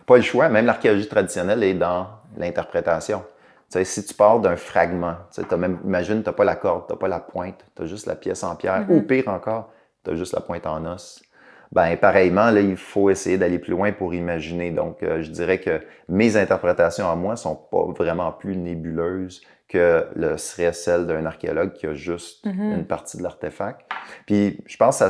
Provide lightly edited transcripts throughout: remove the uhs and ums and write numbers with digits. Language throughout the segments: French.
Pas le choix, même l'archéologie traditionnelle est dans l'interprétation. Tu sais, si tu pars d'un fragment, tu sais, imagine, tu n'as pas la corde, tu n'as pas la pointe, tu as juste la pièce en pierre, ou pire encore, tu as juste la pointe en os. Ben, pareillement, là, il faut essayer d'aller plus loin pour imaginer. Donc, je dirais que mes interprétations à moi sont pas vraiment plus nébuleuses que le serait celle d'un archéologue qui a juste une partie de l'artefact. Puis, je pense que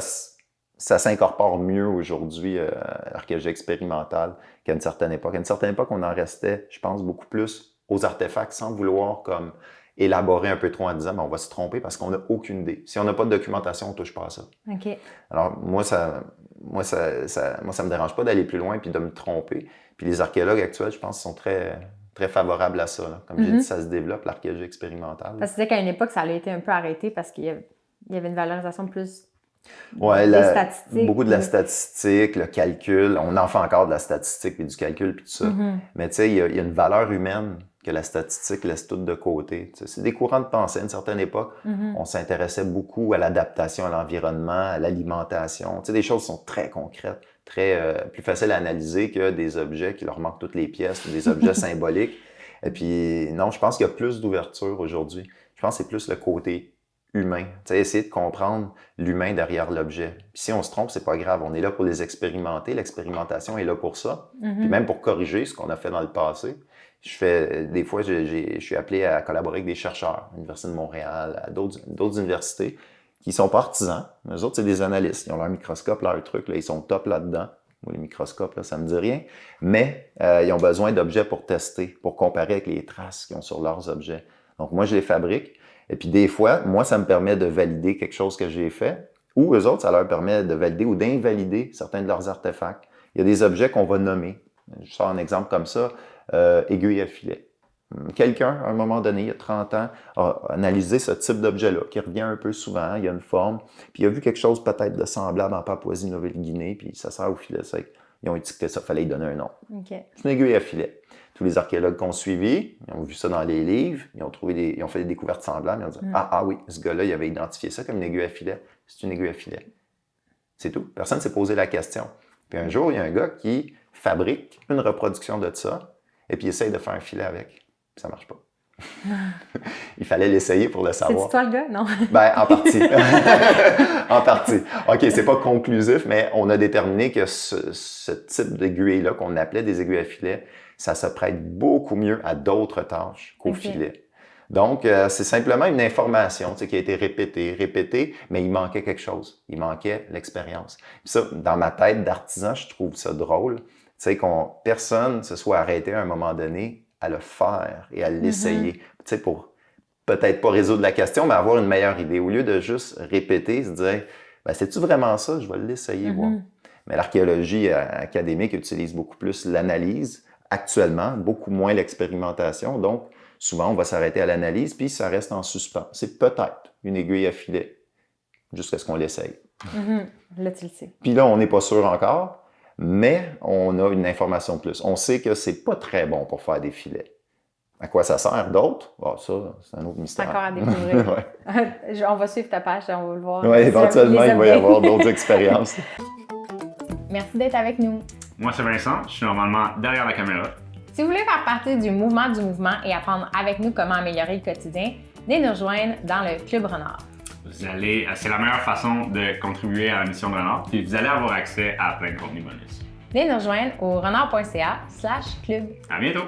ça s'incorpore mieux aujourd'hui à l'archéologie expérimentale qu'à une certaine époque. À une certaine époque, on en restait, je pense, beaucoup plus aux artefacts sans vouloir comme élaborer un peu trop en disant on va se tromper parce qu'on n'a aucune idée. Si on n'a pas de documentation, on ne touche pas à ça. OK. Alors, moi, ça me dérange pas d'aller plus loin puis de me tromper. Puis les archéologues actuels, je pense, sont très, très favorables à ça. Là. Comme j'ai dit, ça se développe, l'archéologie expérimentale. Parce que tu disais qu'à une époque, ça a été un peu arrêté parce qu'il y avait une valorisation plus Ouais, des statistiques. Beaucoup de la statistique, le calcul. On en fait encore de la statistique puis du calcul puis tout ça. Mais tu sais, il y a une valeur humaine que la statistique laisse toute de côté. Tu sais, c'est des courants de pensée. À une certaine époque, on s'intéressait beaucoup à l'adaptation à l'environnement, à l'alimentation. Tu sais, des choses qui sont très concrètes, très plus faciles à analyser que des objets qui leur manquent toutes les pièces, des objets symboliques. Et puis, non, je pense qu'il y a plus d'ouverture aujourd'hui. Je pense que c'est plus le côté humain. Tu sais, essayer de comprendre l'humain derrière l'objet. Puis si on se trompe, c'est pas grave. On est là pour les expérimenter. L'expérimentation est là pour ça. Puis même pour corriger ce qu'on a fait dans le passé. Des fois, je suis appelé à collaborer avec des chercheurs, à l'Université de Montréal, à d'autres universités, qui sont pas artisans. Eux autres, c'est des analystes. Ils ont leur microscope, leur truc, là, ils sont top là-dedans. Moi, les microscopes, là, ça me dit rien. Mais ils ont besoin d'objets pour tester, pour comparer avec les traces qu'ils ont sur leurs objets. Donc moi, je les fabrique. Et puis des fois, moi, ça me permet de valider quelque chose que j'ai fait, ou eux autres, ça leur permet de valider ou d'invalider certains de leurs artefacts. Il y a des objets qu'on va nommer. Je sors un exemple comme ça, aiguille à filet. Quelqu'un, à un moment donné, il y a 30 ans, a analysé ce type d'objet-là, qui revient un peu souvent, il y a une forme, puis il a vu quelque chose peut-être de semblable en Papouasie-Nouvelle-Guinée, puis ça sert au filet sec. Ils ont étiqueté ça, il fallait y donner un nom. Okay. C'est une aiguille à filet. Tous les archéologues qu'on suivi, ils ont vu ça dans les livres, ils ont fait des découvertes semblables, ils ont dit ah oui, ce gars-là, il avait identifié ça comme une aiguille à filet. C'est une aiguille à filet. C'est tout. Personne ne s'est posé la question. Puis un jour, il y a un gars qui fabrique une reproduction de ça, et puis il essaye de faire un filet avec. Puis ça marche pas. Il fallait l'essayer pour le savoir. C'est toi le gars, non? Ben, en partie. En partie. OK, c'est pas conclusif, mais on a déterminé que ce type d'aiguille-là, qu'on appelait des aiguilles à filet, ça se prête beaucoup mieux à d'autres tâches qu'au filet. Donc, c'est simplement une information qui a été répétée, mais il manquait quelque chose. Il manquait l'expérience. Puis ça, dans ma tête d'artisan, je trouve ça drôle. Tu sais, personne se soit arrêté à un moment donné à le faire et à l'essayer. Tu sais, pour peut-être pas résoudre la question, mais avoir une meilleure idée. Au lieu de juste répéter, se dire, ben, c'est-tu vraiment ça? Je vais l'essayer, voir. Mais l'archéologie académique utilise beaucoup plus l'analyse actuellement, beaucoup moins l'expérimentation. Donc, souvent, on va s'arrêter à l'analyse, puis ça reste en suspens. C'est peut-être une aiguille à filet, jusqu'à ce qu'on l'essaye. Là, tu le sais. Puis là, on n'est pas sûr encore, mais on a une information de plus. On sait que c'est pas très bon pour faire des filets. À quoi ça sert d'autres? Bon, ça, c'est un autre mystère. Encore à découvrir. On va suivre ta page, on va le voir. Oui, éventuellement, il va y avoir d'autres expériences. Merci d'être avec nous. Moi, c'est Vincent, je suis normalement derrière la caméra. Si vous voulez faire partie du mouvement et apprendre avec nous comment améliorer le quotidien, venez nous rejoindre dans le Club Renard. C'est la meilleure façon de contribuer à la mission de Renard, puis vous allez avoir accès à plein de contenus bonus. Venez nous rejoindre au renard.ca/club. À bientôt!